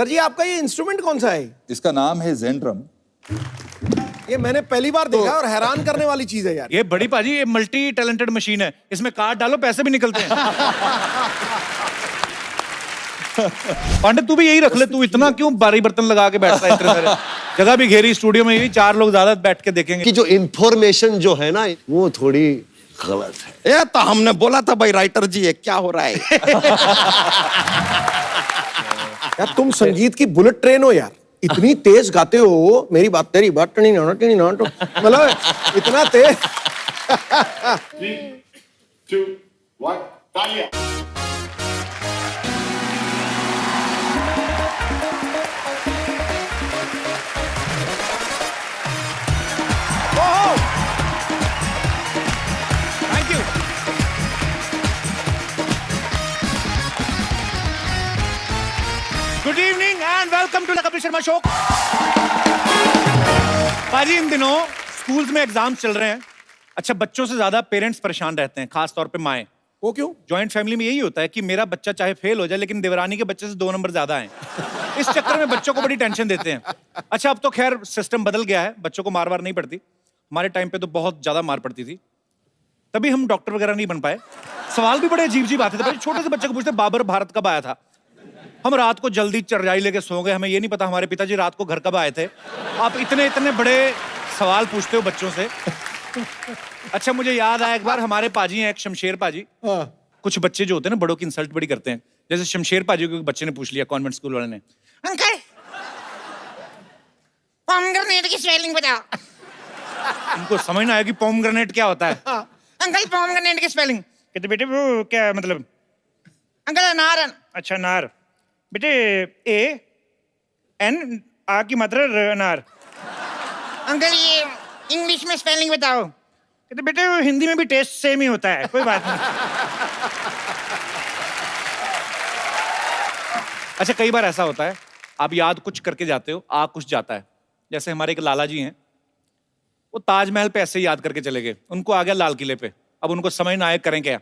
Sir जी आपका ये instrument कौन सा है? इसका नाम है जेंड्रम। ये मैंने पहली बार देखा और हैरान करने वाली चीज है यार। ये बड़ी पाजी, ये मल्टी टैलेंटेड मशीन है, इसमें कार्ड डालो पैसे भी निकलते हैं। पांडे तू भी यही रख ले, तू इतना क्यों भारी बर्तन लगा के बैठता है? इतने सारे जगह भी घेरी, स्टूडियो में भी 4 लोग ज्यादा बैठ के देखेंगे कि जो इंफॉर्मेशन जो है ना वो थोड़ी गलत है। ये तो हमने बोला था भाई राइटर जी ये क्या हो रहा है। यार तुम संगीत की बुलेट ट्रेन हो यार, इतनी तेज गाते हो। मेरी बात तेरी बात टनी ना मतलब इतना तेज। 3, 2, 1, तालियां। Thank you. Good evening and welcome to the Kapil Sharma show. पाजी इन दिनों स्कूल्स में एग्जाम्स चल रहे हैं। अच्छा, बच्चों से ज्यादा पेरेंट्स परेशान रहते हैं, खास तौर पे माएं। वो क्यों? जॉइंट फैमिली में यही होता है कि मेरा बच्चा चाहे फेल हो जाए लेकिन देवरानी के बच्चे से 2 नंबर ज्यादा हैं। इस चक्कर में बच्चों को बड़ी टेंशन देते हैं। अच्छा, अब तो खैर सिस्टम बदल गया है, बच्चों को मार वार नहीं पड़ती। हमारे टाइम पे तो बहुत ज्यादा मार पड़ती थी, तभी हम डॉक्टर वगैरह नहीं बन पाए। सवाल भी बड़े अजीब अजीब आते थे। छोटे से बच्चे को पूछते बाबर भारत कब आया था? हम रात को जल्दी चरजाई लेके सो गए, हमें ये नहीं पता हमारे पिताजी रात को घर कब आए थे। आप इतने इतने बड़े सवाल पूछते हो बच्चों से। अच्छा, मुझे याद आया एक बार हमारे पाजी हैं, एक शमशेर पाजी। कुछ बच्चे जो होते हैं ना बड़ों की इंसल्ट बड़ी करते हैं। जैसे शमशेर पाजी को एक बच्चे ने पूछ लिया कॉन्वेंट स्कूल वाले ने, अंकल पोमग्रेनेट की स्पेलिंग बताओ। उनको समझ ना आया कि पोमग्रेनेट क्या होता है। अंकल पोमग्रेनेट की स्पेलिंग। कहते बेटे वो क्या मतलब? अंकल अनार। अच्छा, नार बेटे, ए एन आ की मात्रा अनार। अंकल ये इंग्लिश में स्पेलिंग बताओ। कहते बेटे वो हिंदी में भी टेस्ट सेम ही होता है, कोई बात नहीं। अच्छा, कई बार ऐसा होता है आप याद कुछ करके जाते हो, आ कुछ जाता है। जैसे हमारे एक लाला जी हैं, वो ताजमहल पे ऐसे ही याद करके चले गए, उनको आ गया लाल किले पे। अब उनको समझ ना आए करें क्या।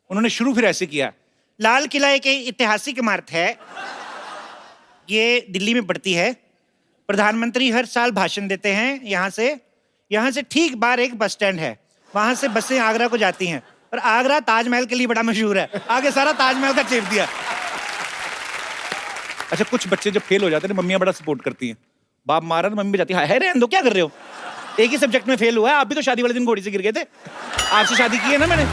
उन्होंने शुरू फिर ऐसे किया, लाल किला एक ऐतिहासिक इमारत है, ये दिल्ली में पड़ती है। प्रधानमंत्री हर साल भाषण देते हैं यहाँ से ठीक बाहर एक बस स्टैंड है, वहां से बसें आगरा को जाती हैं। और आगरा ताजमहल के लिए बड़ा मशहूर है। आगे सारा ताजमहल का चेप दिया। अच्छा, कुछ बच्चे जब फेल हो जाते हैं मम्मियां बड़ा सपोर्ट करती हैं। बाप मारा तो मम्मी भी जाती है रहने दो, क्या कर रहे हो, एक ही सब्जेक्ट में फेल हुआ है। आप भी तो शादी वाले दिन घोड़ी से गिर गए थे, आपसे शादी की है ना मैंने।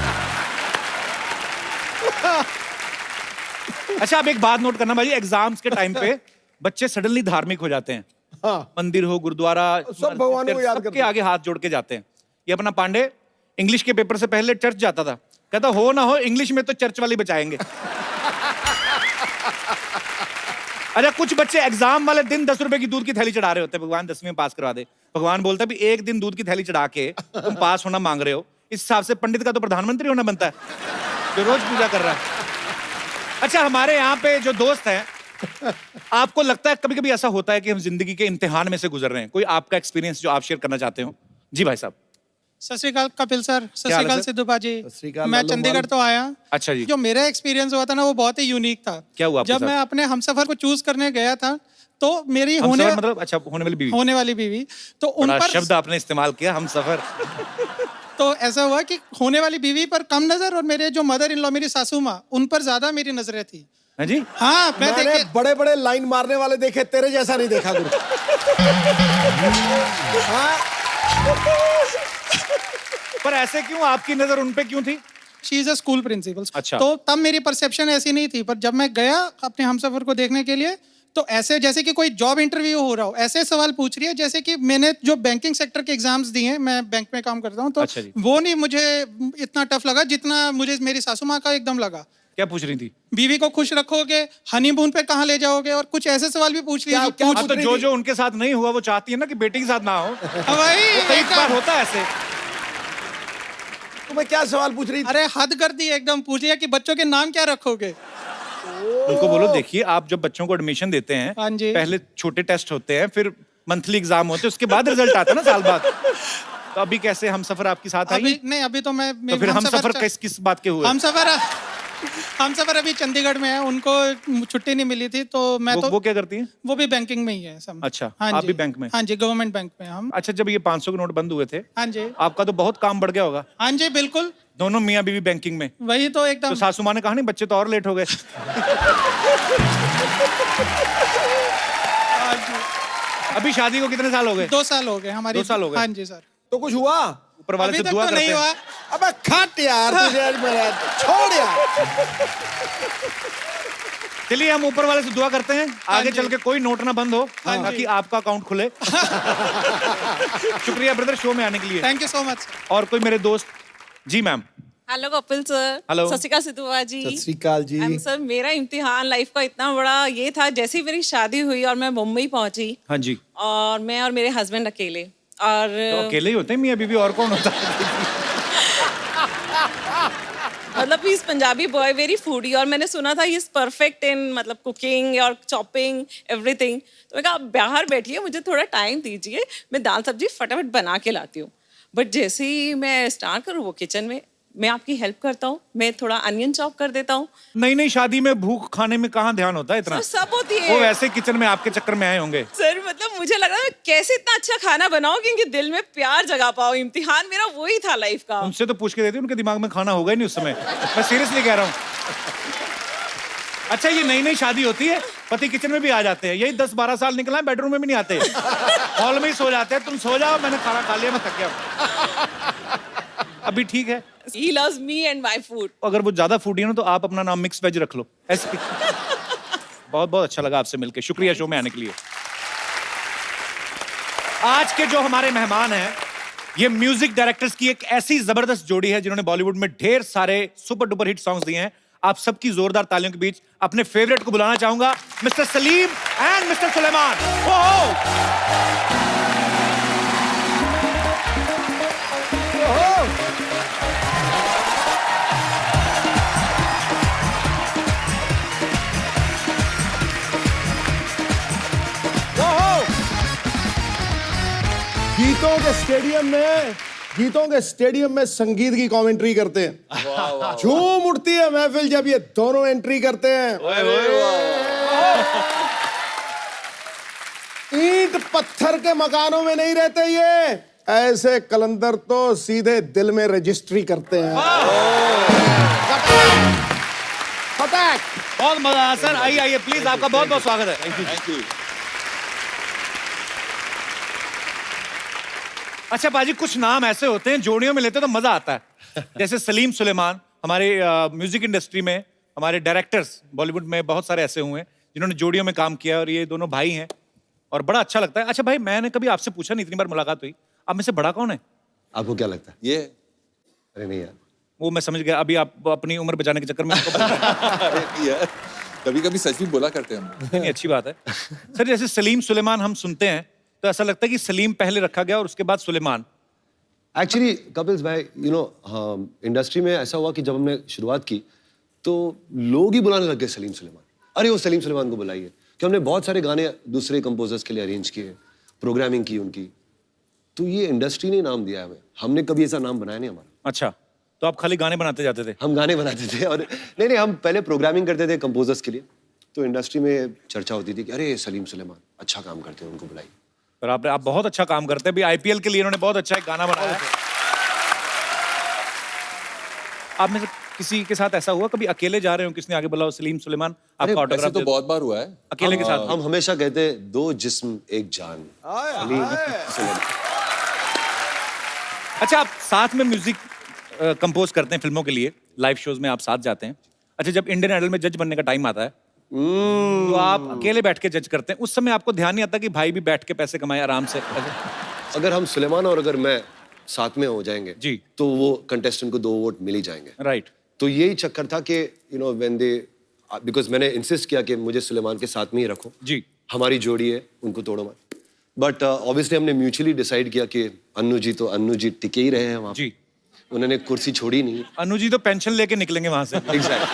अच्छा, अब एक बात नोट करना भाई, एग्जाम्स के टाइम पे बच्चे सडनली धार्मिक हो जाते हैं। हाँ। मंदिर हो, गुरुद्वारा, सब भगवानों को याद करते सबके आगे हाथ जोड़ के जाते हैं। ये अपना पांडे इंग्लिश के पेपर से पहले चर्च जाता था, कहता हो ना हो इंग्लिश में तो चर्च वाले बचाएंगे। अच्छा, कुछ बच्चे एग्जाम वाले दिन 10 रुपए की दूध की थैली चढ़ा रहे होते हैं, भगवान 10वीं में पास करवा दे। भगवान बोलता है भी एक दिन दूध की थैली चढ़ा के तुम पास होना मांग रहे हो, इस हिसाब से पंडित का तो प्रधानमंत्री होना बनता है जो रोज पूजा कर रहा है। अच्छा, हमारे यहाँ पे जो दोस्त हैं, आपको लगता है कभी कभी ऐसा होता है कि हम जिंदगी के इम्तिहान में से गुजर रहे हैं? कोई आपका एक्सपीरियंस जो आप शेयर करना चाहते हो? जी भाई साहब। सत श्री अकाल कपिल सर, सत क्या हाल श्री है अकाल सर? सिद्धू बाजी। सत श्री अकाल, मैं लालू चंडीगढ़ माल। तो आया। अच्छा जी। जो मेरा एक्सपीरियंस हुआ था ना वो बहुत ही यूनिक था। क्या हुआ आपके जब साथ? मैं अपने हमसफर को चूज करने गया था तो मेरी हम होने सफर मतलब अच्छा होने वाली बीवी। होने वाली बीवी तो उन बड़ा पर शब्द आपने इस्तेमाल किया, हम सफर। तो ऐसा हुआ कि होने वाली बीवी पर कम नजर और मेरे जो मदर इन लॉ मेरी सासू माँ उन पर ज्यादा मेरी नजरें थी। है जी। हाँ, मैं मैंने देखे बड़े बड़े लाइन मारने वाले देखे, तेरे जैसा नहीं देखा गुरु। हाँ? पर ऐसे क्यों, आपकी नजर उन पे क्यों थी? She is a school principal. अच्छा। तो तब मेरी परसेप्शन ऐसी नहीं थी, पर जब मैं गया अपने हमसफर को देखने के लिए तो ऐसे जैसे कि कोई जॉब इंटरव्यू हो रहा हो, ऐसे सवाल पूछ रही है जैसे कि मैंने जो बैंकिंग सेक्टर के एग्जाम्स दिए हैं, मैं बैंक में काम करता हूँ, तो अच्छा जी। वो नहीं मुझे इतना टफ लगा जितना मुझे मेरी सासू माँ का एकदम लगा। क्या पूछ रही थी? बीवी को खुश रखोगे, हनीमून पे कहाँ ले जाओगे, और कुछ ऐसे सवाल भी पूछ रही है क्या हाँ, पूछ तो रही जो थी? जो उनके साथ नहीं हुआ वो चाहती है ना कि बेटी के साथ ना हो। वही कई एकदम। बार होता है ऐसे। तुम्हें क्या सवाल पूछ रही थी? अरे हद कर दी एकदम, पूछ लिया कि बच्चों के नाम क्या रखोगे। उनको बोलो देखिए आप जब बच्चों को एडमिशन देते हैं, हाँ जी। पहले छोटे टेस्ट होते हैं, फिर मंथली एग्जाम होते हैं, उसके बाद रिजल्ट आता है ना साल बाद। तो अभी कैसे हम सफर आपके साथ आई? अभी नहीं, अभी तो मैं तो फिर हम सफर किस किस बात के हुए? हम सफर हम सफर अभी चंडीगढ़ में है, उनको छुट्टी नहीं मिली थी, तो मैं तो वो क्या करती हैं? वो भी बैंकिंग में ही है सब। अच्छा, हाँ आप जी। भी बैंक में? हाँ जी, गवर्नमेंट बैंक में हम। अच्छा, जब ये 500 के नोट बंद हुए थे, हाँ जी, आपका तो बहुत काम बढ़ गया होगा। हाँ जी, बिल्कुल दोनों मियाँ बीवी बैंकिंग में। वही तो एकदम। तो सासू माँ ने कहा नहीं, बच्चे तो और लेट हो गए। हाँ जी। अभी शादी को कितने साल हो गए? 2 साल हो गए हमारी। 2 साल हो गए? हाँ जी सर। तो कुछ हुआ? ऊपर वाले अभी से तक दुआ तो करते नहीं हैं। हुआ। अबे खट यार, तुझे आज मेरा छोड़ यार। चलिए हम ऊपर वाले से दुआ करते हैं, आगे जी। चल के कोई नोट ना बंद हो, ताकि आपका अकाउंट खुले। शुक्रिया ब्रदर शो में आने के लिए। Thank you so much. और कोई मेरे दोस्त? जी ma'am. Hello Kapil sir. Hello. सत श्री अकाल सिद्धू बाबा जी। सत श्री अकाल जी। सर मेरा इम्तिहान लाइफ का इतना बड़ा ये था, जैसे ही मेरी शादी हुई और मैं मुंबई पहुंची, हाँ जी। और मैं और मेरे हस्बैंड अकेले, और तो अकेले ही होते हैं मियाँ बीवी, और कौन होता है? मतलब इस पंजाबी बॉय वेरी फूडी, और मैंने सुना था इज परफेक्ट इन मतलब कुकिंग और चॉपिंग एवरीथिंग। तो मैं कहा आप बाहर बैठिए, मुझे थोड़ा टाइम दीजिए, मैं दाल सब्जी फटाफट बना के लाती हूँ। बट जैसे ही मैं स्टार्ट करूँ वो किचन में, मैं आपकी हेल्प करता हूँ, मैं थोड़ा अनियन चॉप कर देता हूँ। नहीं नहीं, शादी में भूख खाने में कहाँ ध्यान होता है इतना? सर, सब होती है। वो वैसे किचन में आपके चक्कर में आए होंगे। सर मतलब मुझे लग रहा है मैं कैसे इतना अच्छा खाना बनाऊं कि इनके दिल में प्यार जगा पाऊं। इम्तिहान मेरा वही था लाइफ का। उनसे तो पूछ के देती, उनके दिमाग में खाना होगा ही नहीं उस समय। मैं सीरियसली कह रहा हूँ। अच्छा, ये नई नई शादी होती है, पति किचन में भी आ जाते हैं, यही 10-12 साल निकला है, बेडरूम में भी नहीं आते, हॉल में ही सो जाते हैं। तुम सो जाओ, मैंने खाना खा लिया, मैं थक गया। अभी ठीक है। He loves me and my food. अगर वो ज्यादा फूडी है ना, तो आप अपना नाम मिक्स वेज रख लो, ऐसे। बहुत बहुत अच्छा लगा आपसे मिलकर, शुक्रिया शो में आने के लिए। आज के जो हमारे मेहमान हैं, ये म्यूजिक डायरेक्टर्स की एक ऐसी जबरदस्त जोड़ी है जिन्होंने बॉलीवुड में ढेर सारे सुपर डुपर हिट सॉन्ग्स दिए हैं। आप सबकी जोरदार तालियों के बीच अपने फेवरेट को बुलाना चाहूंगा, mister Salim and mister Sulaiman. गीतों के स्टेडियम में संगीत की कमेंट्री करते हैं। झूम उठती है महफिल जब ये दोनों एंट्री करते हैं। ईंट पत्थर के मकानों में नहीं रहते ये, ऐसे कलंदर तो सीधे दिल में रजिस्ट्री करते हैं। फटाक। बहुत मजा आया सर, आइए आइए प्लीज, आपका बहुत बहुत स्वागत है। Thank you. अच्छा पाजी, कुछ नाम ऐसे होते हैं जोड़ियों में लेते तो मजा आता है। जैसे सलीम सुलेमान, हमारे म्यूजिक इंडस्ट्री में हमारे डायरेक्टर्स बॉलीवुड में बहुत सारे ऐसे हुए हैं जिन्होंने जोड़ियों में काम किया, और ये दोनों भाई हैं और बड़ा अच्छा लगता है। अच्छा भाई, मैंने कभी आपसे पूछा नहीं, इतनी बार मुलाकात हुई, आप में से बड़ा कौन है? आपको क्या लगता है? ये अरे नहीं यार, वो मैं समझ गया, अभी आप अपनी उम्र बचाने के चक्कर में उसको बता रहे हैं। यार कभी कभी सच भी बोला करते हैं हम। नहीं, अच्छी बात है सर। जैसे सलीम सुलेमान हम सुनते हैं तो ऐसा लगता है कि सलीम पहले रखा गया और उसके बाद सुलेमान। एक्चुअली कपिल्स भाई, इंडस्ट्री में ऐसा हुआ कि जब हमने शुरुआत की तो लोग ही बुलाने लग गए सलीम सुलेमान। अरे वो सलीम सुलेमान को बुलाइए, कि हमने बहुत सारे गाने दूसरे कंपोजर्स के लिए अरेंज किए, प्रोग्रामिंग की उनकी, तो ये इंडस्ट्री ने नाम दिया हमें, हमने कभी ऐसा नाम बनाया नहीं हमारा। अच्छा, तो आप खाली गाने बनाते जाते थे? हम गाने बनाते थे, और नहीं, हम पहले प्रोग्रामिंग करते थे कंपोजर्स के लिए, तो इंडस्ट्री में चर्चा होती थी कि अरे सलीम सुलेमान अच्छा काम करते हैं, उनको बुलाइए। पर आप बहुत अच्छा काम करते हैं। अभी आईपीएल के लिए इन्होंने बहुत अच्छा एक गाना बनाया है। आप में से किसी के साथ ऐसा हुआ कभी अकेले जा रहे हो, किसने आगे बुलाओ सलीम सुलेमान, आपका वैसे ऑटोग्राफ तो बहुत बार हुआ है। अकेले के साथ? हम हमेशा कहते हैं 2 जिस्म 1 जान। सलीम सुलेमान। अच्छा, आप साथ में म्यूजिक कंपोज करते हैं फिल्मों के लिए, लाइव शोज में आप साथ जाते हैं। अच्छा, जब इंडियन आइडल में जज बनने का टाइम आता है तो आप अकेले बैठ के जज करते हैं, उस समय आपको ध्यान नहीं आता कि भाई भी बैठ के पैसे कमाए आराम से? अगर हम सुलेमान और अगर मैं साथ में हो जाएंगे जी, तो वो कंटेस्टेंट को 2 वोट मिल ही जाएंगे। राइट। तो यही चक्कर था कि व्हेन दे, बिकॉज मैंने इंसिस्ट किया कि मुझे सुलेमान के साथ में ही रखो जी, हमारी जोड़ी है, उनको तोड़ो मत। बट ऑब्वियसली हमने म्यूचुअली डिसाइड किया कि अन्नू जी टिके ही रहे हैं वहाँ पे। जी। उन्होंने कुर्सी छोड़ी नहीं। अनु जी तो पेंशन लेके निकलेंगे वहां से। एग्जैक्ट।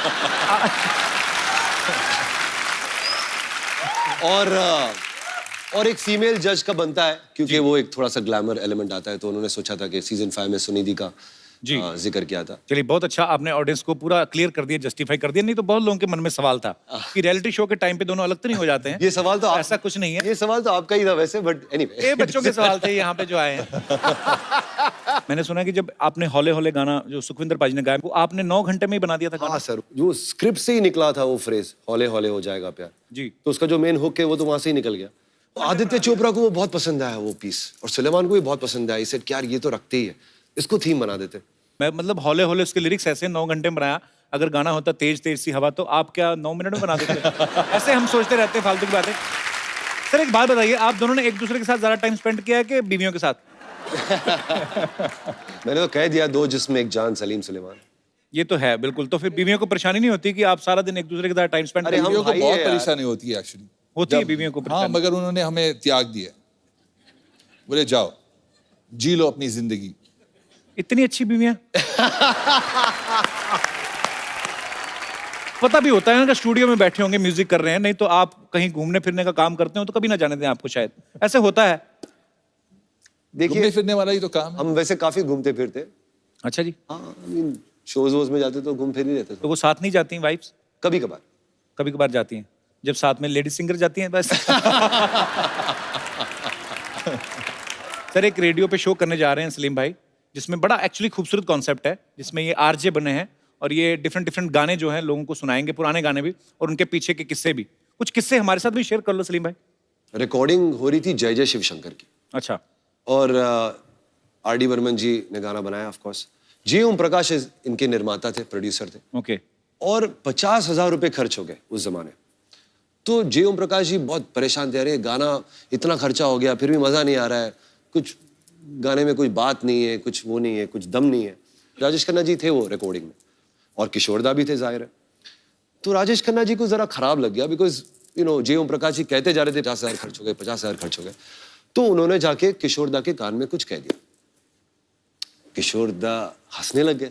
और एक फीमेल जज का बनता है, क्योंकि वो एक थोड़ा सा ग्लैमर एलिमेंट आता है, तो उन्होंने सोचा था कि सीजन 5 में सुनिधि का जी। जिक्र किया था। चलिए बहुत अच्छा, आपने ऑडियंस को पूरा क्लियर कर दिया, जस्टिफाई कर दिया। नहीं तो बहुत लोगों के मन में सवाल था कि रियलिटी शो के टाइम पे दोनों अलग तो नहीं हो जाते हैं। ये सवाल तो ऐसा कुछ नहीं है, ये सवाल तो आपका ही था वैसे, बट एनीवे। ये बच्चों के सवाल थे यहाँ पे जो आए हैं। मैंने सुना कि जब आपने हौले हौले गाना जो सुखविंदर पाजी ने गाया, वो आपने 9 घंटे में ही बना दिया था गाना। हाँ सर, जो स्क्रिप्ट से ही निकला था वो फ्रेज, हौले हौले हो जाएगा प्यार जी। तो उसका जो मेन हुक है वो तो वहां से ही निकल गया। आदित्य चोपड़ा को वो बहुत पसंद आया वो पीस, और सुलेमान को भी बहुत पसंद आया। इसे यार ये तो रखते ही है, इसको थीम बना देते। मैं मतलब हौले हौले उसके लिरिक्स ऐसे 9 घंटे में बनाया। अगर गाना होता तेज तेज सी हवा तो आप क्या 9 मिनट में बना देते? ऐसे हम सोचते रहते हैं फालतू की बातें। सर एक बात बताइए, आप दोनों ने एक दूसरे के साथ ज्यादा टाइम स्पेंड किया है कि बीवियों के साथ? मैंने तो कह दिया, 2 जिस्म एक जान, सलीम सुलेमान। ये तो है बिल्कुल। तो फिर बीवियों को परेशानी नहीं होती कि आप सारा दिन एक दूसरे के साथ टाइम स्पेंड अरे करते हम हो? बीवियों को भाई बहुत है यार। परेशानी होती है एक्चुअली। होती है बीवियों को हाँ, परेशानी। मगर उन्होंने हमें त्याग दिया। बोले जाओ जी लो अपनी जिंदगी। इतनी अच्छी बीवियां। पता भी होता है ना कि स्टूडियो में बैठे होंगे म्यूजिक कर रहे हैं, नहीं तो आप कहीं घूमने फिरने का काम करते हो तो कभी ना जाने दें आपको, शायद ऐसे होता है। घूमने देखिए फिरने वाला ही तो काम है। हम वैसे काफी घूमते फिरते। अच्छा जी। हाँ, शोज वोज में जाते तो घूम फिर ही रहते तो वो साथ नहीं जाती वाइफ्स? कभी कभार। कभी कभार जाती हैं, जब साथ में लेडी सिंगर जाती हैं बस। सर एक रेडियो पे शो करने जा रहे हैं सलीम भाई, जिसमें बड़ा एक्चुअली खूबसूरत कॉन्सेप्ट है, जिसमें ये आरजे बने हैं और ये डिफरेंट डिफरेंट गाने जो हैं लोगों को सुनाएंगे, पुराने गाने भी और उनके पीछे के किस्से भी। कुछ किस्से हमारे साथ भी शेयर कर लो सलीम भाई। रिकॉर्डिंग हो रही थी जय जय शिवशंकर की, अच्छा। और आर डी बर्मन जी ने गाना बनाया ऑफ कोर्स। जी ओम प्रकाश इनके निर्माता थे, प्रोड्यूसर थे, ओके। और 50,000 रुपए खर्च हो गए उस जमाने। तो जे ओम प्रकाश जी बहुत परेशान थे, अरे गाना इतना खर्चा हो गया फिर भी मजा नहीं आ रहा है, कुछ गाने में कोई बात नहीं है, कुछ वो नहीं है, कुछ दम नहीं है। राजेश खन्ना जी थे वो रिकॉर्डिंग में, और किशोरदा भी थे जाहिर है। तो राजेश खन्ना जी को जरा खराब लग गया, बिकॉज जे ओम प्रकाश जी कहते जा रहे थे 50,000 खर्च हो गए, 50,000 खर्च हो गए। तो उन्होंने जाके किशोरदा के कान में कुछ कह दिया। किशोरदा हंसने लग गए,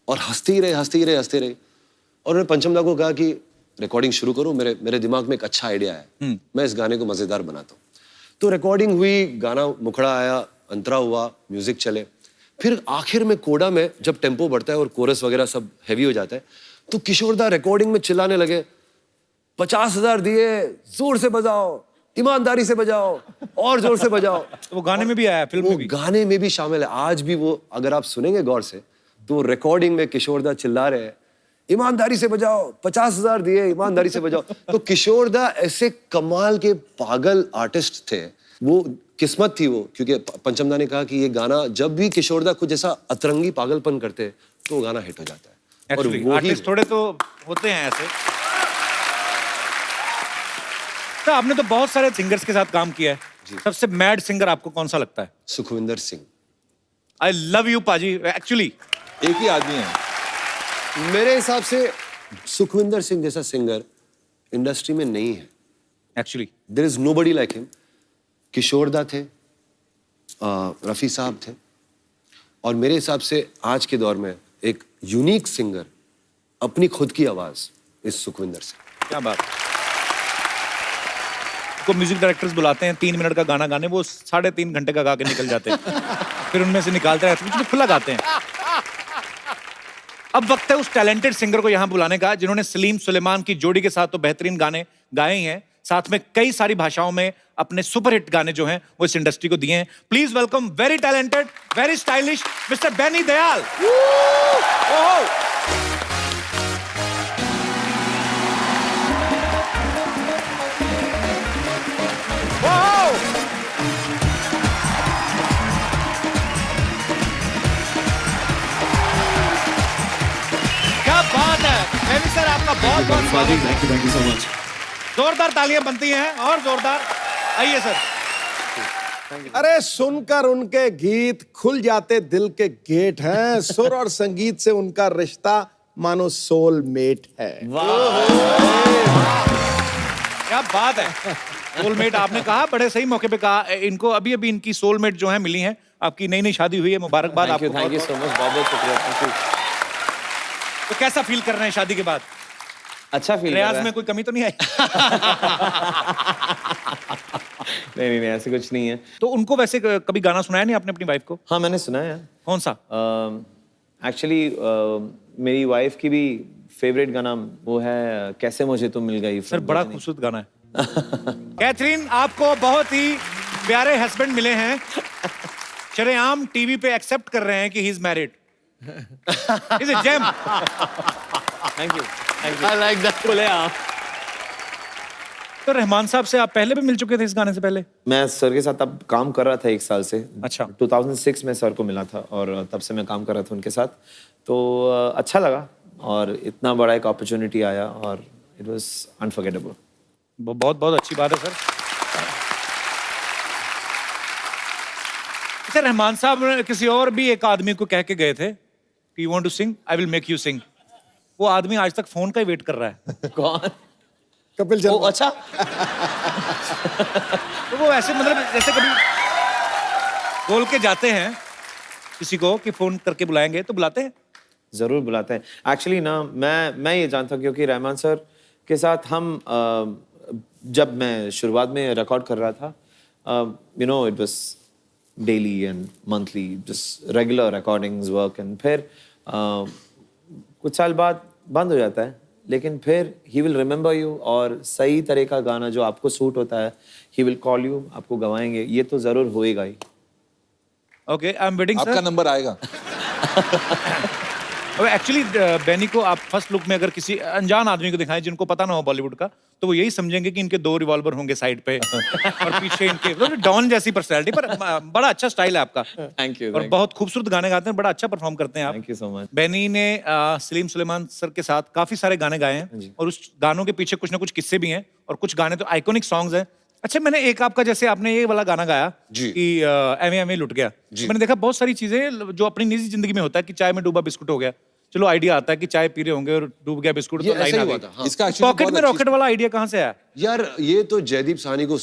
और हंसते ही रहे, हंसते ही रहे, हंसते रहे। और उन्होंने पंचमदा को कहा कि रिकॉर्डिंग शुरू करो, मेरे दिमाग में एक अच्छा आइडिया है, मैं इस गाने को मजेदार बनाता हूँ। तो रिकॉर्डिंग हुई, गाना मुखड़ा आया, अंतरा हुआ, म्यूजिक चले। फिर आखिर में कोडा में जब टेम्पो बढ़ता है और कोरस वगैरह सब हैवी हो जाता है, तो किशोरदा रिकॉर्डिंग में चिल्लाने लगे, 50,000 दिए, जोर से बजाओ, ईमानदारी से बजाओ, और जोर से बजाओ। तो वो गाने में भी आया, फिल्म में भी? गाने में भी शामिल है। आज भी वो अगर आप सुनेंगे गौर से तो रिकॉर्डिंग में किशोरदा चिल्ला रहे हैं, ईमानदारी से बजाओ, 50,000 दिए, ईमानदारी से बजाओ। तो किशोरदा ऐसे कमाल के पागल आर्टिस्ट थे, वो किस्मत थी वो, क्योंकि पंचमदा ने कहा कि ये गाना जब भी किशोरदा कुछ ऐसा अतरंगी पागलपन करते हैं तो वो गाना हिट हो जाता है। और एक्चुअली वो ही आर्टिस्ट थोड़े तो होते हैं ऐसे। तो आपने तो बहुत सारे सिंगर्स के साथ काम किया है, सबसे मैड सिंगर आपको कौन सा लगता है? Sukhwinder Singh. I love you पाजी। एक्चुअली एक ही आदमी है। मेरे हिसाब से सुखविंदर सिंह जैसा सिंगर इंडस्ट्री में नहीं है। Actually there is nobody like him. Kishoreda थे, रफी साहब थे, और मेरे हिसाब से आज के दौर में एक यूनिक सिंगर अपनी खुद की आवाज इस सुखविंदर सिंह। क्या बात। को म्यूजिक डायरेक्टर्स बुलाते हैं 3 मिनट का गाना गाने, वो 3.5 घंटे का गा के निकल जाते हैं। फिर उनमें से निकालते रहते हैं, खुला गाते हैं। अब वक्त है उस टैलेंटेड सिंगर को यहाँ बुलाने का जिन्होंने सलीम सुलेमान की जोड़ी के साथ तो बेहतरीन गाने गाए ही हैं, साथ में कई सारी भाषाओं में अपने सुपरहिट गाने जो हैं वो इस इंडस्ट्री को दिए हैं। Please welcome very talented, very stylish mister Benny Dayal. क्या बात है बेनी सर, आपका बहुत बहुत स्वागत है। Thank you so much. जोरदार तालियां बनती हैं और जोरदार। आइए सर। अरे सुनकर उनके गीत खुल जाते दिल के गेट हैं। सुर और संगीत से उनका रिश्ता मानो सोलमेट है। क्या बात है। सोलमेट आपने कहा, बड़े सही मौके पे कहा। इनको अभी अभी इनकी सोलमेट जो है मिली हैं। आपकी नई नई शादी हुई है, मुबारकबाद आपको। थैंक यू सो मच, बहुत बहुत शुक्रिया। Thank you. तो कैसा फील कर रहे हैं शादी के बाद? अच्छा फील रियाज में कोई कमी तो नहीं आई? नहीं, ऐसे कुछ नहीं है। तो उनको वैसे कभी गाना सुनाया नहीं आपने अपनी वाइफ को? हाँ, मैंने सुना है। कौन सा? एक्चुअली मेरी वाइफ की भी फेवरेट गाना वो है कैसे मुझे तुम मिल गई। सर बड़ा खूबसूरत गाना है। कैथरीन, आपको बहुत ही प्यारे हस्बैंड मिले हैं। शरेआम टीवी पे एक्सेप्ट कर रहे हैं कि he is married. Is a gem. Thank you I like that. बोले आप। तो रहमान साहब से आप पहले भी मिल चुके थे इस गाने से पहले? मैं सर के साथ तब काम कर रहा था 1 साल से। अच्छा। 2006 में सर को मिला था और तब से मैं काम कर रहा था उनके साथ, तो अच्छा लगा और इतना बड़ा एक अपॉर्चुनिटी आया और इट वाज अनफॉरगेटेबल। बहुत बहुत अच्छी बात है सर। अच्छा, रहमान साहब ने किसी और भी एक आदमी को कह के गए थे कि you want to sing, I will make you sing. वो आदमी आज तक फोन का ही वेट कर रहा है। कौन? कपिल ओ शर्मा। अच्छा। तो वो ऐसे मतलब जैसे कभी बोल के जाते हैं किसी को कि फोन करके बुलाएंगे, तो बुलाते हैं? जरूर बुलाते हैं। एक्चुअली ना मैं ये जानता हूँ क्योंकि रहमान सर के साथ हम जब मैं शुरुआत में रिकॉर्ड कर रहा था, you know it was daily and monthly just regular recordings work, and फिर कुछ साल बाद बंद हो जाता है, लेकिन फिर ही विल रिमेंबर यू और सही तरह का गाना जो आपको सूट होता है ही विल कॉल यू, आपको गवाएंगे, ये तो जरूर होएगा ही। ओके, आई एम वेटिंग आपका सर। नंबर आएगा। एक्चुअली बेनी को आप फर्स्ट लुक में अगर किसी अनजान आदमी को दिखाएं जिनको पता ना हो बॉलीवुड का, तो वो यही समझेंगे कि इनके 2 रिवॉल्वर होंगे साइड पे और पीछे इनके डॉन जैसी पर्सनैलिटी, पर बड़ा अच्छा स्टाइल है आपका। Thank you. और बहुत खूबसूरत गाने गाते हैं, बड़ा अच्छा परफॉर्म करते हैं आप। Thank you so much. Benny ने सलीम सुलेमान सर के साथ काफी सारे गाने गाए हैं और उस गानों के पीछे कुछ ना कुछ किस्से भी हैं और कुछ गाने तो आइकॉनिक सॉन्ग्स हैं। अच्छा, मैंने एक आपका, जैसे आपने ये वाला गाना गाया जी। कि एवे एवे लुट गया, मैंने देखा बहुत सारी चीजें जो अपनी निजी जिंदगी में होता है कि चाय में डूबा बिस्कुट हो गया, चलो आइडिया आता है कि चाय पी रहे होंगे और डूब गया बिस्कुट, ये तो लाइन ऐसा आ ही हुआ गई। था, हाँ। इसका actually पॉकेट बहुत में अच्छी- रॉकेट वाला आइडिया कहाँ से आया? यार ये तो जयदीप साहनी को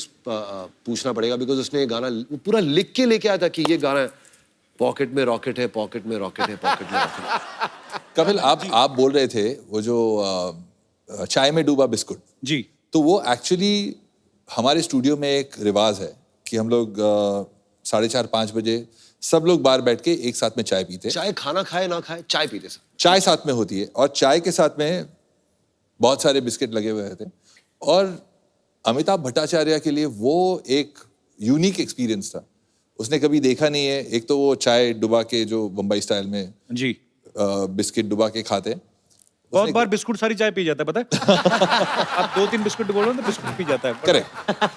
पूछना पड़ेगा, बिकॉज उसने ये गाना पूरा लिख के लेके आया था कि ये गाना पॉकेट में रॉकेट है, पॉकेट में रॉकेट है, पॉकेट में रॉकेट है। कपिल, आप बोल रहे थे वो जो चाय में डूबा बिस्कुट, जी। तो वो एक्चुअली हमारे स्टूडियो में एक रिवाज है कि हम लोग 4:30-5 बजे सब लोग बाहर बैठ के एक साथ में चाय पीते हैं। चाहे खाना खाए ना खाए, चाय पीते सब। चाय साथ में होती है और चाय के साथ में बहुत सारे बिस्किट लगे हुए रहते हैं, और अमिताभ भट्टाचार्य के लिए वो एक यूनिक एक्सपीरियंस था। उसने कभी देखा नहीं है, एक तो वो चाय डुबा के जो बम्बई स्टाइल में जी। बिस्किट डुबा के खाते हैं। बहुत बार बिस्कुट सारी चाय पी जाता है, पता है? आप 2-3 बिस्कुट बोलो तो बिस्कुट पी जाता है। करेक्ट।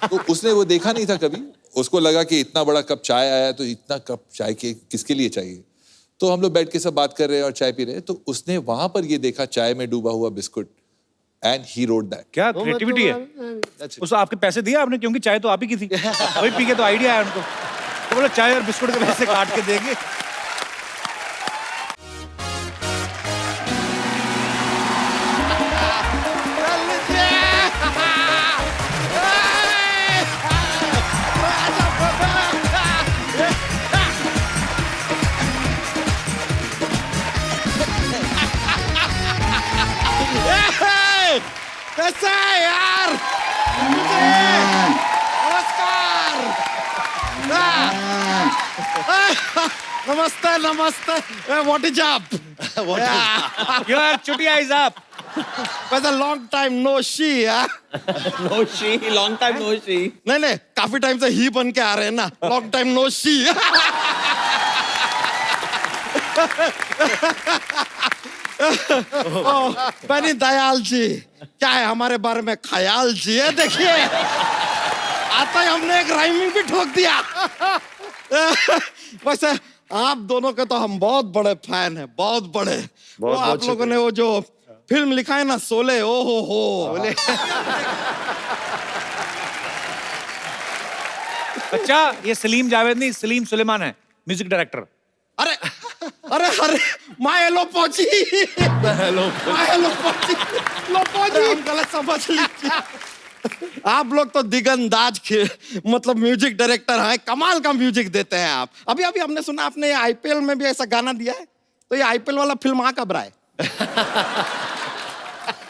तो उसने वो देखा नहीं था कभी, उसको लगा कि इतना बड़ा कप चाय आया तो इतना कप चाय के किसके लिए चाहिए। तो हम लोग बैठ के सब बात कर रहे हैं और चाय पी रहे हैं, तो उसने वहां पर ये देखा चाय में डूबा हुआ biscuit, and he wrote that. क्या क्रिएटिविटी है। उस आपके पैसे दिए आपने, क्योंकि चाय तो आप ही की थी, अभी पी के तो आइडिया आया उनको, तो बोला चाय और बिस्कुट के पैसे काट के देंगे। कैसा है यार? नमस्कार। नमस्ते नमस्ते। What is up? यार चुटिया is up. But a long time no see, no see, long time no see. नहीं, काफी टाइम से ही बन के आ रहे हैं ना, लॉन्ग टाइम नो सी। बनी दयाल जी, क्या है हमारे बारे में ख्याल जी है? देखिए आता ही हमने एक राइमिंग भी ठोक दिया। वैसे आप दोनों के तो हम बहुत बड़े फैन हैं, बहुत बड़े। वो आप लोगों ने वो जो फिल्म लिखा है ना, शोले, ओ हो। अच्छा, ये सलीम जावेद नहीं, सलीम सुलेमान है, म्यूजिक डायरेक्टर। अरे अरे अरे माय लोपोजी, लोपोजी, हम गलत समझ लीजिए। आप लोग तो दिगंदाज मतलब म्यूजिक डायरेक्टर हैं, कमाल का म्यूजिक देते हैं आप। अभी अभी हमने सुना आपने आईपीएल में भी ऐसा गाना दिया है, तो ये आईपीएल वाला फिल्म आ कब रहा है?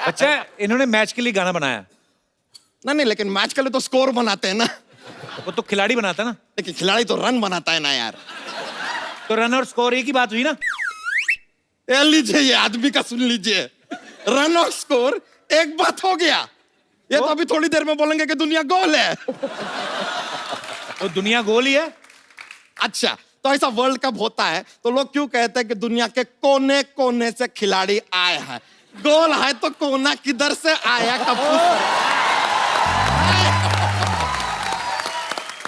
अच्छा, इन्होंने मैच के लिए गाना बनाया? नहीं, लेकिन मैच के लिए तो स्कोर बनाते हैं ना। वो तो खिलाड़ी बनाता है ना। लेकिन खिलाड़ी तो रन बनाता है ना यार। तो रन और स्कोर एक ही बात हुई ना। ये लीजिए, ये आदमी का सुन लीजिए। रन और स्कोर एक बात हो गया। ये तो अभी थोड़ी देर में बोलेंगे कि दुनिया गोल है। तो दुनिया गोल ही है। अच्छा, तो ऐसा वर्ल्ड कप होता है तो लोग क्यों कहते हैं कि दुनिया के कोने कोने से खिलाड़ी आए हैं? गोल है तो कोना किधर से आया कपूर?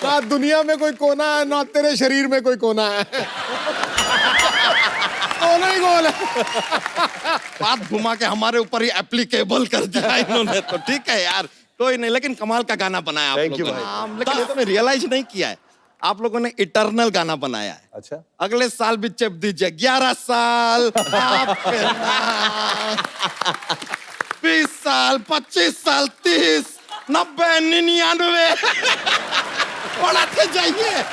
ना दुनिया में कोई कोना है, ना तेरे शरीर में कोई कोना है। कोना ही गोल है। बात घुमा के हमारे ऊपर ही एप्लीकेबल कर दिया इन्होंने। तो ठीक है यार, कोई नहीं, लेकिन कमाल का गाना बनाया आप Thank you लोगों ने। भाई। हाँ, लेकिन ये तो मैं रियलाइज नहीं किया है, आप लोगों ने इटर्नल गाना बनाया है। अच्छा, अगले साल भी चेप दीजिए, 11 साल आपके नाम, 20 साल, 25 साल, 30, 90, 99 बढ़ाते जाइए।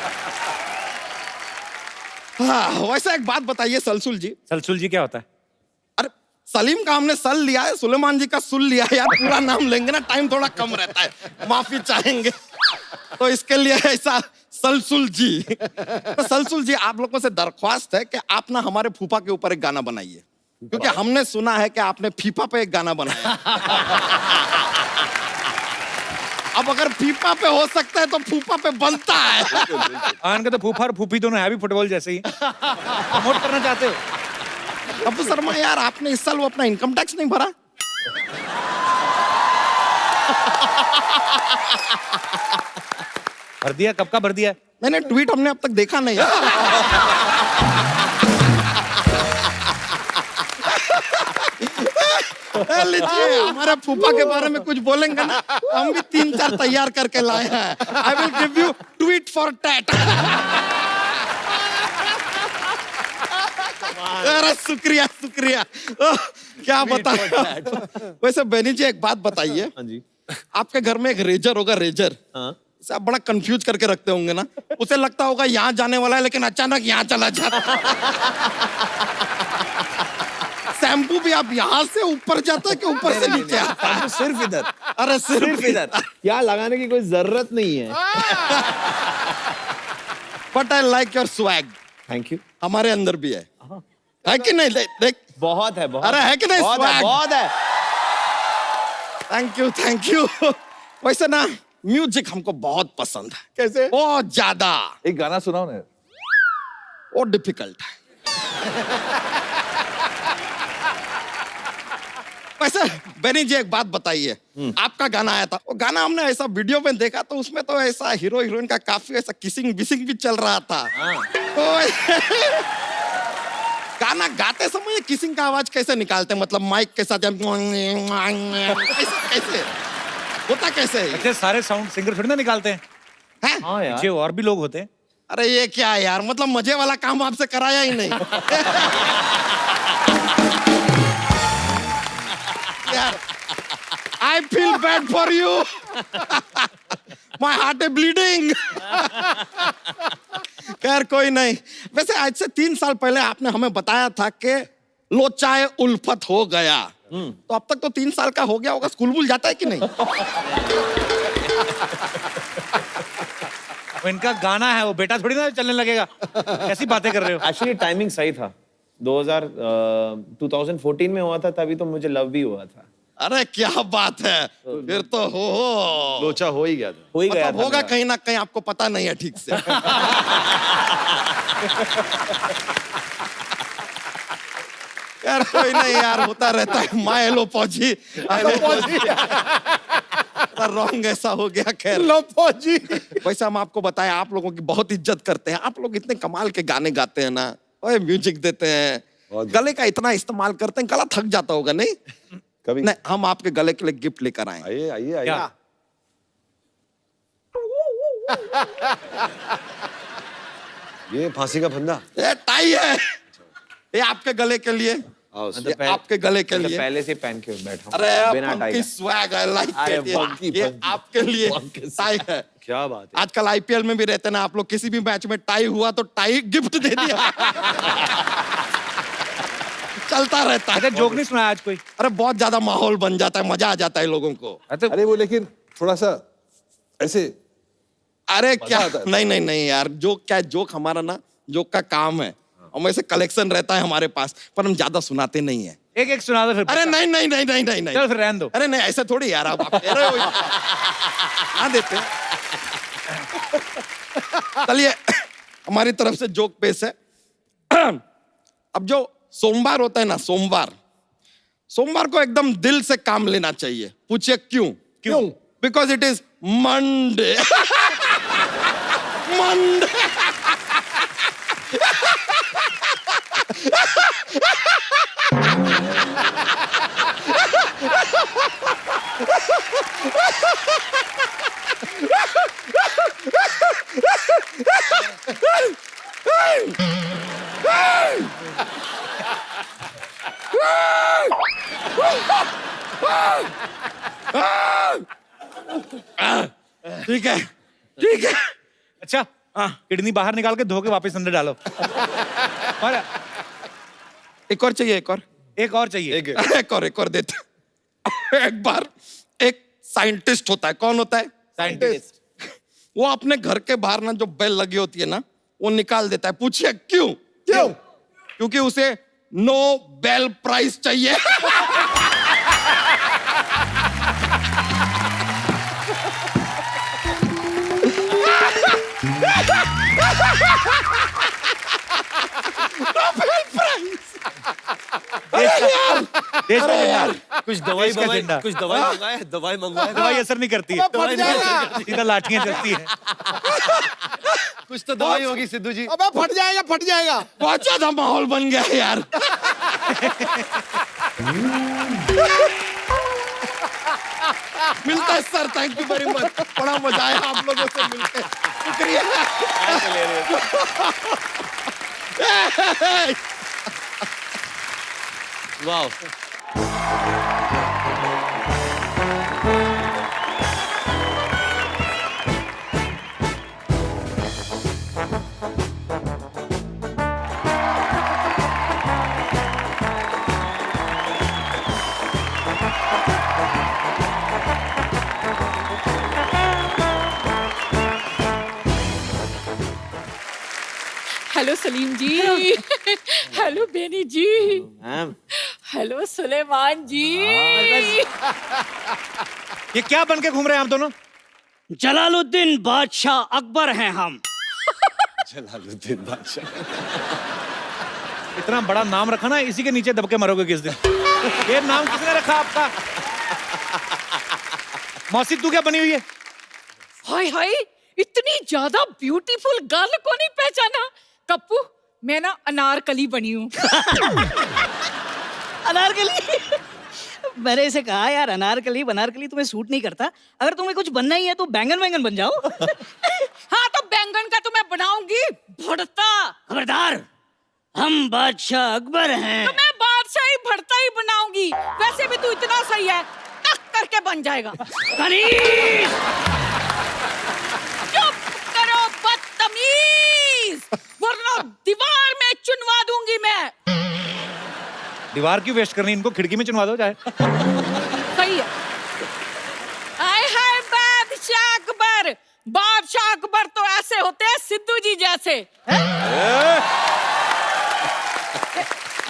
हाँ, वैसे एक बात बताइए सलसूल जी। सलसूल जी क्या होता है? अरे सलीम का हमने सल लिया है, सुलेमान जी का सुल लिया है यार। पूरा नाम लेंगे ना, टाइम थोड़ा कम रहता है, माफी चाहेंगे। तो इसके लिए ऐसा सलसूल जी। तो सलसूल जी, आप लोगों से दरख्वास्त है कि आप ना हमारे फूफा के ऊपर एक गाना बनाइए, क्योंकि हमने सुना है कि आपने फीफा पे एक गाना बनाया। अब अगर फीफा पे हो सकता है तो फूफा पे बनता है। आन का तो फूफा और फूफी दोनों है भी फुटबॉल जैसे ही। प्रमोट करना चाहते हो? अब शर्मा यार, आपने इस साल वो अपना इनकम टैक्स नहीं भरा? भर दिया? कब का भर दिया? मैंने ट्वीट हमने अब तक देखा नहीं। लीजिए, हमारे फूफा के बारे में कुछ बोलेंगे ना, हम भी 3-4 तैयार करके लाए हैं। I will give you tweet for tat. अरे शुक्रिया शुक्रिया। क्या बताया। वैसे बेनी जी एक बात बताइए, हाँ जी। आपके घर में एक रेजर होगा, रेजर। हाँ। आप बड़ा कंफ्यूज करके रखते होंगे ना, उसे लगता होगा यहाँ जाने वाला है लेकिन अचानक यहाँ चला जाता। शैम्पू भी आप यहाँ से ऊपर जाता है कि ऊपर से नीचे आता है? सिर्फ इधर। अरे सिर्फ इधर। यहाँ लगाने की कोई जरूरत नहीं है। But I like your swag. Thank you. हमारे अंदर भी है कि नहीं? देख, बहुत है, बहुत। अरे है कि नहीं? बहुत है, swag? बहुत है। Thank you thank you. वैसे ना म्यूजिक हमको बहुत पसंद है। कैसे? बहुत ज्यादा। एक गाना सुनाओ ना। वो डिफिकल्ट है। वैसे बेनी जी एक बात बताइए, आपका गाना आया था, वो गाना हमने ऐसा वीडियो में देखा तो उसमें तो ऐसा हीरो हीरोइन का काफी ऐसा किसिंग बिसिंग भी चल रहा था। तो गाना गाते समय किसिंग का आवाज कैसे निकालते हैं? मतलब माइक के साथ कैसे होता, कैसे है? अच्छे सारे साउंड सिंगर थोड़ी ना निकालते हैं, हैं? हाँ यार। पीछे और भी लोग होते हैं। अरे ये क्या है यार, मतलब मजे वाला काम आपसे कराया ही नहीं। यार, I feel bad for you. My heart is bleeding. खैर कोई नहीं। वैसे आज से 3 साल पहले आपने हमें बताया था कि लोचाए उल्फत हो गया। तो अब तक तो 3 साल का हो गया होगा, स्कूल भूल जाता है कि नहीं? वो इनका गाना है, वो बेटा थोड़ी ना चलने लगेगा। कैसी बातें कर रहे हो? एक्चुअली टाइमिंग सही था। 2014 में हुआ था, तभी तो मुझे लव भी हुआ था। अरे क्या बात है, फिर तो हो लोचा हो ही गया था। हो ही गया मतलब था होगा मेरा। कहीं ना कहीं, आपको पता नहीं है ठीक से। यार कोई नहीं यार, होता रहता है। माय लो पौजी, रॉन्ग ऐसा हो गया। खैर लो फौजी। वैसे हम आपको बताएं, आप लोगों की बहुत इज्जत करते हैं। आप लोग इतने कमाल के गाने गाते हैं ना, ओए म्यूजिक देते हैं, गले का इतना इस्तेमाल करते हैं, गला थक जाता होगा नहीं? कभी नहीं, हम आपके गले के लिए गिफ्ट लेकर आए। आइए आइए आइए। क्या? ये फांसी का फंदा। ये टाई है, ये आपके गले के लिए, आओ ये आपके गले के मतलब लिए। पहले से पहन के बैठा हूँ, अरे बिना टाई फंकी का। स्वैग, आई लाइक अरे इट। funky, ये funky, आपके लिए funky टाई है। क्या बात है। आजकल आईपीएल में भी रहते ना आप लोग, किसी भी मैच में टाई हुआ तो टाई गिफ्ट दे दिया। चलता रहता अच्छा, है। जोक नहीं सुना आज कोई? अरे बहुत ज्यादा माहौल बन जाता है, मजा आ जाता है लोगों को। अच्छा, अरे वो लेकिन थोड़ा सा ऐसे अरे क्या, आता है। नहीं नहीं नहीं यार, जोक क्या है, जोक हमारा ना, जोक का काम है। हम ऐसे कलेक्शन रहता है हमारे पास, पर हम ज्यादा सुनाते नहीं है। एक एक सुना दो फिर। अरे नहीं नहीं नहीं नहीं नहीं नहीं चलो फिर रहने दो। अरे नहीं, ऐसा थोड़ी यार, आप कह रहे हो ना देते। चलिए हमारी तरफ से जोक पेश है। अब जो सोमवार होता है ना, सोमवार को एकदम दिल से काम लेना चाहिए। पूछिए क्यों? क्यों? Because it is Monday. Monday. ठीक है, ठीक है। अच्छा, किडनी बाहर निकाल के धो के वापस अंदर डालो। और एक और चाहिए, एक और चाहिए। एक और देते। एक बार एक साइंटिस्ट होता है। कौन होता है? साइंटिस्ट। वो अपने घर के बाहर ना जो बेल लगी होती है ना, वो निकाल देता है। पूछिए क्यों? क्यों? क्योंकि उसे नो बेल प्राइस चाहिए। देश का झंडा। कुछ दवाई देश का झंडा। कुछ दवाई मंगाए, दवाई मंगवाए। दवाई असर नहीं करती है, अब फट जाएगा। सीधा लाठियां चलती है। कुछ तो दवाई होगी सिद्धू जी। अबे फट जाएगा, फट जाएगा। बहुत ज्यादा माहौल बन गया है यार। मिलता है sir, thank you very much. बड़ा मजा आया आप लोगों से मिलके, शुक्रिया। वाह। हेलो सलीम जी। हेलो बेनी जी। मैम हेलो सुलेमान जी। ये क्या बन के घूम रहे हैं आप दोनों? जलालुद्दीन बादशाह अकबर हैं हम। जलालुद्दीन बादशाह। इतना बड़ा नाम रखा ना, इसी के नीचे दब के मरोगे किस दिन। ये नाम किसने रखा आपका? मौसी तू क्या बनी हुई है? हाय हाय, इतनी ज्यादा ब्यूटीफुल गर्ल को नहीं पहचाना? कप्पू, मैं ना अनारकली बनी हूँ। अनारकली? मैंने इसे कहा यार, अनारकली बनारकली तुम्हें सूट नहीं करता। अगर तुम्हें कुछ बनना ही है तो बैंगन वैंगन बन जाओ। हाँ तो बैंगन का तो मैं बनाऊंगी भरता। खबरदार, हम बादशाह अकबर हैं। तो मैं बादशाह ही भरता ही बनाऊंगी। वैसे भी तू इतना सही है, टक करके बन जाएगा। कनीज! चुप करो बदतमीज, वरना दीवार में चुनवा दूंगी मैं। दीवार क्यों वेस्ट करनी, इनको खिड़की में चुनवा दो चाहे। सही है। आए हाय बादशाह अकबर। बादशाह अकबर तो ऐसे होते हैं सिद्धू जी जैसे।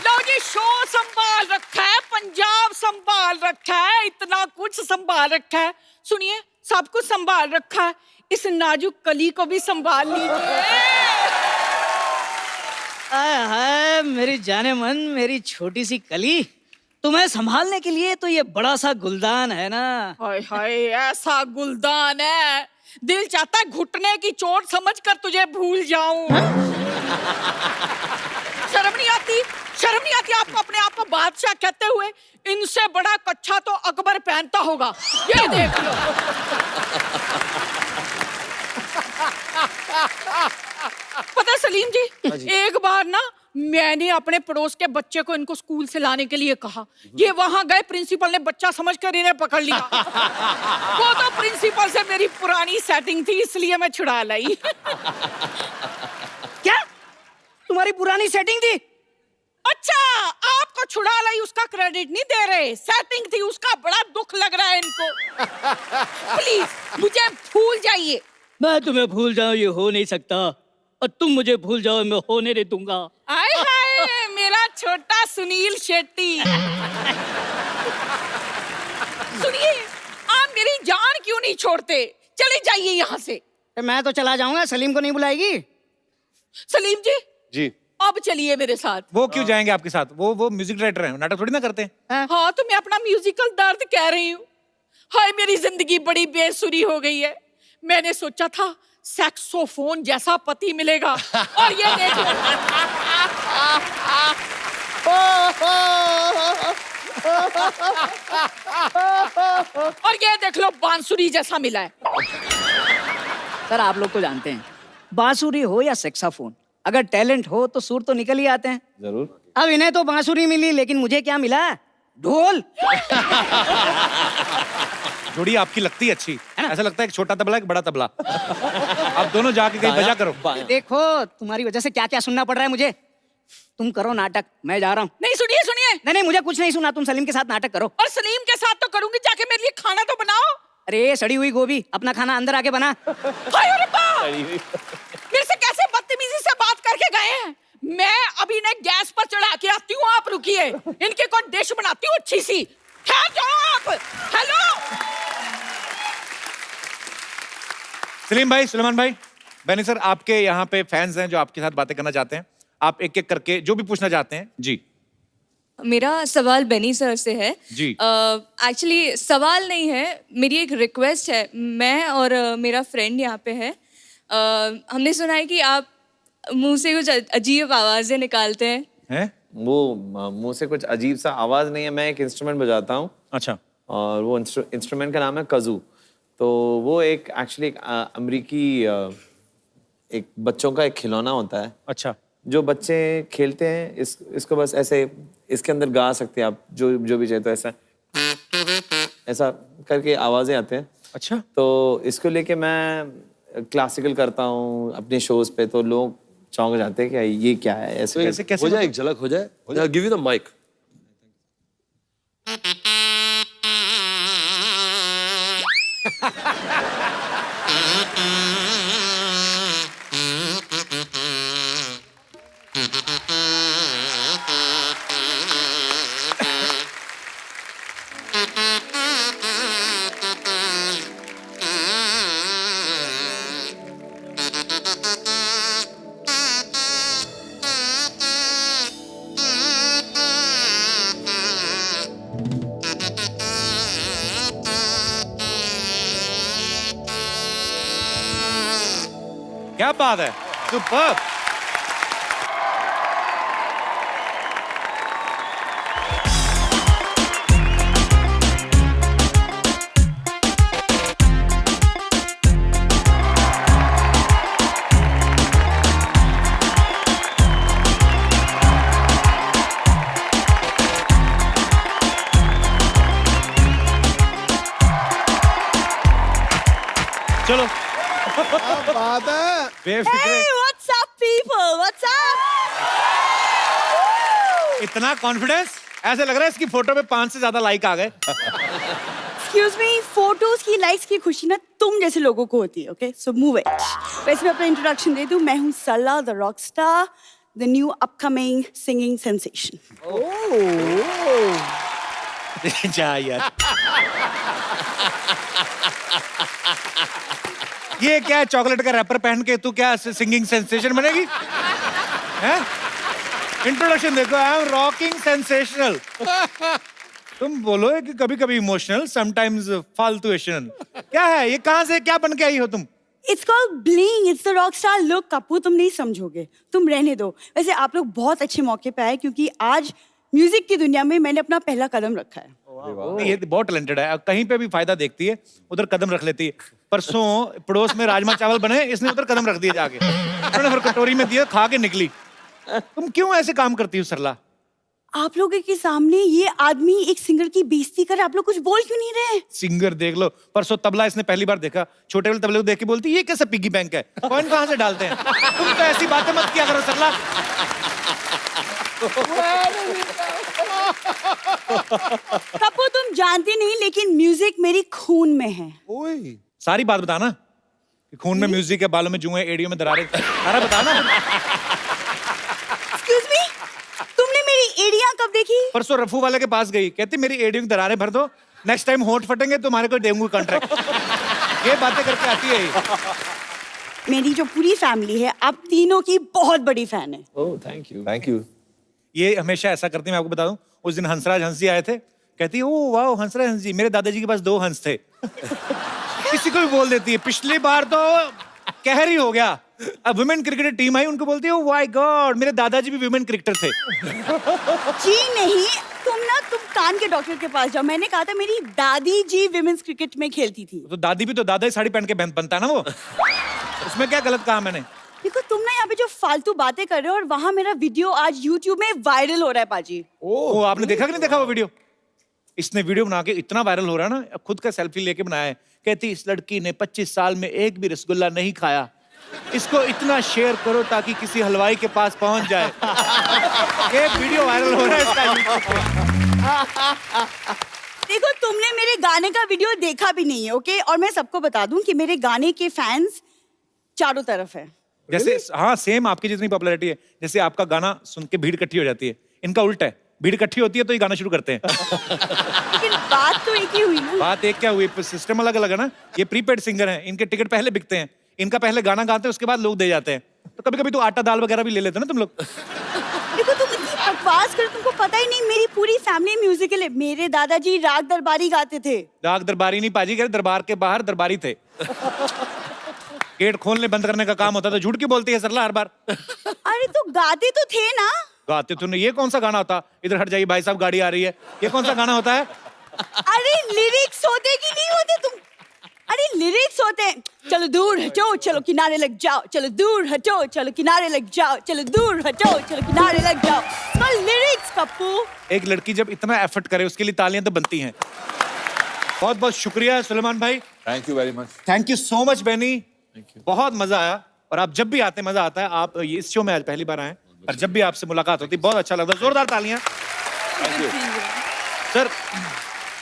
लो जी, शो संभाल रखा है, पंजाब संभाल रखा है, इतना कुछ संभाल रखा है। सुनिए, सब कुछ संभाल रखा है, इस नाजुक कली को भी संभाल लीजिए। आय हाय मेरी जाने मन, मेरी छोटी सी कली, तुम्हें संभालने के लिए तो ये बड़ा सा गुलदान है ना। हाय हाय, ऐसा गुलदान है, दिल चाहता है घुटने की चोट समझकर तुझे भूल जाऊं। शर्म नहीं आती? शर्म नहीं आती आपको अपने आप को बादशाह कहते हुए? इनसे बड़ा कच्छा तो अकबर पहनता होगा, ये देख लो। पता है सलीम जी, एक बार ना मैंने अपने पड़ोस के बच्चे को इनको स्कूल से लाने के लिए कहा। ये वहां गए, प्रिंसिपल ने बच्चा समझकर इन्हें पकड़ लिया। वो तो प्रिंसिपल से मेरी पुरानी सेटिंग थी, इसलिए मैं छुड़ा लाई। क्या तुम्हारी पुरानी सेटिंग थी? अच्छा, आपको छुड़ा लाई उसका क्रेडिट नहीं दे रहे, सेटिंग थी उसका बड़ा दुख लग रहा है इनको। प्लीज मुझे भूल जाइए। मैं तुम्हें भूल जाऊं ये हो नहीं सकता। और तुम मुझे भूल जाओ, मैं होने नहीं दूंगा। आय हाय मेरा छोटा सुनील शेट्टी। सुनिए, आप मेरी जान क्यों नहीं छोड़ते? चले जाइए यहाँ से। मैं तो चला जाऊंगा, सलीम को नहीं बुलाएगी? सलीम जी, जी अब चलिए मेरे साथ। वो क्यों जाएंगे आपके साथ? वो म्यूजिक डायरेक्टर हैं, नाटक थोड़ी ना करते हैं। हाँ तो मैं अपना म्यूजिकल दर्द कह रही हूँ। हाय मेरी जिंदगी बड़ी बेसुरी हो गई है। मैंने सोचा था सैक्सोफोन जैसा पति मिलेगा, और ये देख लो। और ये देख लो बांसुरी जैसा मिला है। सर आप लोग तो जानते हैं, बांसुरी हो या सेक्साफोन, अगर टैलेंट हो तो सुर तो निकल ही आते हैं। जरूर। अब इन्हें तो बांसुरी मिली, लेकिन मुझे क्या मिला? ढोल। जोड़ी आपकी लगती है अच्छी, ऐसा लगता है एक छोटा तबला एक बड़ा तबला। आप दोनों जाके कहीं बजा करो। देखो तुम्हारी वजह से क्या क्या सुनना पड़ रहा है मुझे। तुम करो नाटक, मैं जा रहा हूँ। नहीं सुनिए सुनिए। नहीं मुझे कुछ नहीं सुना, तुम सलीम के साथ नाटक करो। और सलीम के साथ तो करूंगी, जाके मेरे लिए खाना तो बनाओ। अरे सड़ी हुई गोभी, अपना खाना अंदर आके बना। हाय अरे बाप! मेरे से कैसे बदतमीजी से बात करके गए हैं। मैं अभी ने गैस पर चढ़ा के आती हूँ, आप रुकिए। इनके को डिश बनाती हूँ अच्छी सी। ठहर जाओ आप। हेलो सलीम भाई, सुलेमान भाई, बैनी सर, आपके यहाँ पे फैंस हैं जो आपके साथ बातें करना चाहते हैं। आप एक एक करके जो भी पूछना चाहते हैं। जी मेरा सवाल बेनी सर से है। जी। एक्चुअली सवाल नहीं है, मेरी एक रिक्वेस्ट है। मैं और मेरा फ्रेंड यहाँ पे है। हमने सुना है कि आप मुंह से कुछ अजीब आवाजें निकालते हैं। हैं? वो मुंह से कुछ अजीब सा आवाज नहीं है, मैं एक इंस्ट्रूमेंट बजाता हूँ। अच्छा। और वो इंस्ट्रूमेंट का नाम है कजू। तो वो एक एक्चुअली एक अमरीकी एक बच्चों का एक खिलौना होता है। अच्छा। जो बच्चे खेलते हैं इसको बस ऐसे इसके अंदर गा सकते हैं आप जो भी चाहे, तो ऐसा करके आवाजें आते हैं। अच्छा। तो इसको लेके मैं क्लासिकल करता हूँ अपने शोज पे, तो लोग चौंक जाते हैं कि ये क्या है। ऐसे हो जाए, एक झलक हो जाए। Give you the mic. क्या बात है, सुपर्ब। चलो बात है। Befikre. What's up people, what's up? इतना कॉन्फिडेंस, ऐसे लग रहा है इसकी फोटो पे 5 से ज्यादा लाइक आ गए। एक्सक्यूज मी, फोटोज की लाइक्स की खुशी ना तुम जैसे लोगों को होती है, ओके? So move it. वैसे मैं अपना इंट्रोडक्शन दे दूं, मैं हूं Sarla the rock star, the new upcoming singing sensation. जा यार। ये क्या है, चॉकलेट का रैपर पहन के तू क्या सिंगिंग सेंसेशन बनेगी? हैं? इंट्रोडक्शन देखो, आई एम रॉकिंग सेंसेशनल। तुम बोलो कि कभी कभी इमोशनल, समटाइम्स फालतूएशनल। क्या है ये, कहां से क्या बन के आई हो तुम? It's called bling, it's the rock star look. Kapoor तुम नहीं समझोगे, तुम रहने दो। वैसे आप लोग बहुत अच्छे मौके पे आए, क्योंकि आज म्यूजिक की दुनिया में मैंने अपना पहला कदम रखा है। ये बहुत टैलेंटेड है, कहीं पे भी फायदा देखती है उधर कदम रख लेती है। परसों पड़ोस में राजमा चावल बने, इसने उधर कदम रख दिए जाके, उन्होंने फिर कटोरी में दिया, खा के निकली। तुम क्यों ऐसे काम करती हो सरला? आप लोगों के सामने ये आदमी एक सिंगर की बेइज्जती कर, आप लोग कुछ बोल क्यों नहीं रहे? सिंगर देख लो, परसों तबला इसने पहली बार देखा, छोटे वाले तबले को देख के बोलती ये कैसा पिग्गी बैंक है, कॉइन कहां से डालते हैं? तुम तो ऐसी बातें मत किया करो सरला। कपूर तुम जानती नहीं, लेकिन म्यूजिक मेरी खून में है। सारी बात बताना, खून में म्यूजिक है, बालों में जुएं, एड़ियों में दरारें, सारा बता ना। एक्सक्यूज मी, तुमने मेरी एड़ियां कब देखी? परसों रफू वाले के पास गई, कहती मेरी एड़ियों की दरारें भर दो, नेक्स्ट टाइम होंठ फटेंगे तो तुम्हारे को देंगे कॉन्ट्रैक्ट। ये बातें करके आती है ये। मेरी जो पूरी फैमिली है आप तीनों की बहुत बड़ी फैन है। Oh thank you. Thank you. ये हमेशा ऐसा करती है, मैं आपको बता दूं। उस दिन हंसराज हंस जी आए थे, कहती है ओ वाह हंसराज हंस जी, मेरे दादाजी के पास 2 हंस थे। किसी को भी बोल देती है। पिछली बार तो कहर ही हो गया। अब वुमेन क्रिकेट टीम आई, उनको बोलती है ओ माय गॉड मेरे दादाजी भी वुमेन क्रिकेटर थे। जी नहीं, तुम कान के डॉक्टर के पास जाओ। मैंने कहा था मेरी दादी जी विमेंस क्रिकेट में खेलती थी। तो दादी भी तो दादा ही साड़ी पहन के बनता है ना वो। उसमें क्या गलत कहा मैंने? देखो तुम ना यहाँ पे जो फालतू बातें कर रहे हो और वहां मेरा वीडियो आज YouTube में वायरल हो रहा है पाजी। ओ आपने देखा कि नहीं देखा वो वीडियो? इसने वीडियो बना के इतना वायरल हो रहा है ना, खुद का सेल्फी लेके बनाया है। कहती इस लड़की ने 25 साल में एक भी रसगुल्ला नहीं खाया, इसको इतना शेयर करो ताकि किसी हलवाई के पास पहुंच जाए। एक वीडियो वायरल हो रहा है इसका। देखो तुमने मेरे गाने का वीडियो देखा भी नहीं है, ओके? और मैं सबको बता दूं कि मेरे गाने के फैंस चारों तरफ है। जैसे हाँ सेम आपकी जितनी पॉपुलैरिटी है, जैसे आपका गाना सुन के भीड़ इकट्ठी हो जाती है, इनका उल्टा है, भीड़ इकट्ठी होती है तो ये गाना शुरू करते हैं। लेकिन बात तो एक ही हुई ना। बात एक क्या हुई, सिस्टम अलग अलग है ना। ये प्रीपेड सिंगर हैं, इनके टिकट पहले बिकते हैं, इनका पहले गाना गाते हैं उसके बाद लोग दे जाते हैं। तो कभी कभी तो आटा दाल वगैरह भी ले लेते हैं ना तुम लोग। देखो तुम इतनी बकवास कर, तुमको पता ही नहीं मेरी पूरी फैमिली म्यूजिकल है। मेरे दादाजी राग दरबारी गाते थे। राग दरबारी नहीं पाजी, कह दरबार के बाहर दरबारी थे। गेट खोलने बंद करने का काम होता था। झूठ क्यों बोलती है सरला हर बार? अरे तो गाते तो थे ना। गाते तो नहीं। ये कौन सा गाना होता? इधर हट जाइए भाई साहब, गाड़ी आ रही है। ये कौन सा गाना होता है? अरे लिरिक्स होते कि नहीं होते तुम? अरे लिरिक्स होते हैं, चलो दूर हटो चलो किनारे लग जाओ, चलो दूर हटो चलो किनारे लग जाओ, चलो दूर हटो चलो किनारे लग जाओ। तो लिरिक्स पप्पू। एक लड़की जब इतना एफर्ट करे उसके लिए तालियां तो बनती हैं। बहुत बहुत शुक्रिया सुलेमान भाई। Thank you very much. Thank you so much Benny, बहुत मजा आया। और आप जब भी आते मजा आता है। आप ये इस शो में आज पहली बार आए और जब भी आपसे मुलाकात होती बहुत अच्छा लगता है। जोरदार तालियां। सर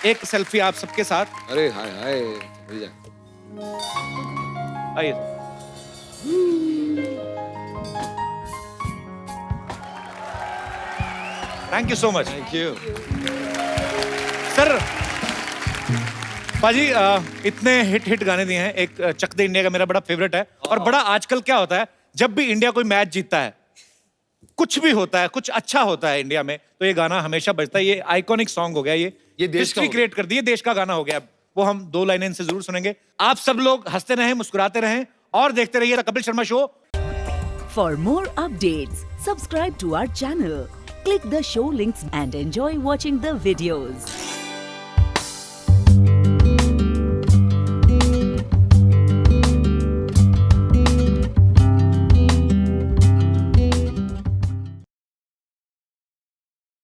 एक सेल्फी आप सबके साथ। अरे हाय हाय भैया, आइए। Thank you so much. Thank you sir. पाजी इतने हिट गाने दिए हैं। एक चक दे इंडिया का मेरा बड़ा फेवरेट है। और बड़ा आजकल क्या होता है, जब भी इंडिया कोई मैच जीतता है, कुछ भी होता है, कुछ अच्छा होता है इंडिया में, तो ये गाना हमेशा बजता है। ये आइकॉनिक सॉन्ग हो गया, ये देश हिस्ट्री क्रिएट कर दी है, देश का गाना हो गया। वो हम 2 लाइनें इनसे जरूर सुनेंगे। आप सब लोग हंसते रहें, मुस्कुराते रहें और देखते रहिए the Kapil Sharma show. For more updates, subscribe to our channel, click the show links and enjoy watching the videos.